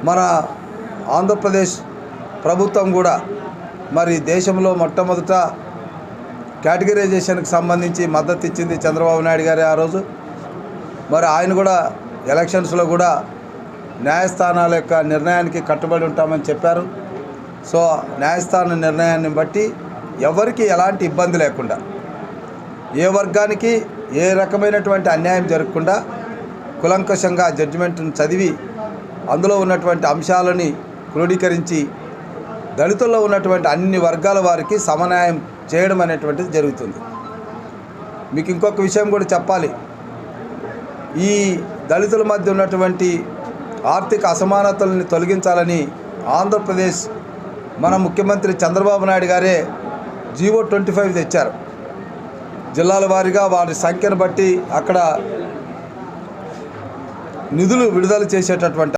మన ఆంధ్రప్రదేశ్ ప్రభుత్వం కూడా మరి దేశంలో మొట్టమొదట కేటగిరైజేషన్కి సంబంధించి మద్దతు ఇచ్చింది చంద్రబాబు నాయుడు గారే ఆ రోజు. మరి ఆయన కూడా ఎలక్షన్స్లో కూడా న్యాయస్థానాల యొక్క నిర్ణయానికి కట్టుబడి ఉంటామని చెప్పారు. సో న్యాయస్థాన నిర్ణయాన్ని బట్టి ఎవరికి ఎలాంటి ఇబ్బంది లేకుండా, ఏ వర్గానికి ఏ రకమైనటువంటి అన్యాయం జరగకుండా కులంకషంగా జడ్జిమెంట్ను చదివి అందులో ఉన్నటువంటి అంశాలని క్రోడీకరించి దళితుల్లో ఉన్నటువంటి అన్ని వర్గాల వారికి సమన్యాయం చేయడం అనేటువంటిది జరుగుతుంది. మీకు ఇంకొక విషయం కూడా చెప్పాలి. ఈ దళితుల మధ్య ఉన్నటువంటి ఆర్థిక అసమానతల్ని తొలగించాలని ఆంధ్రప్రదేశ్ మన ముఖ్యమంత్రి చంద్రబాబు నాయుడు గారే జీవో 25 తెచ్చారు. జిల్లాల వారీగా వారి సంఖ్యను బట్టి అక్కడ నిధులు విడుదల చేసేటటువంటి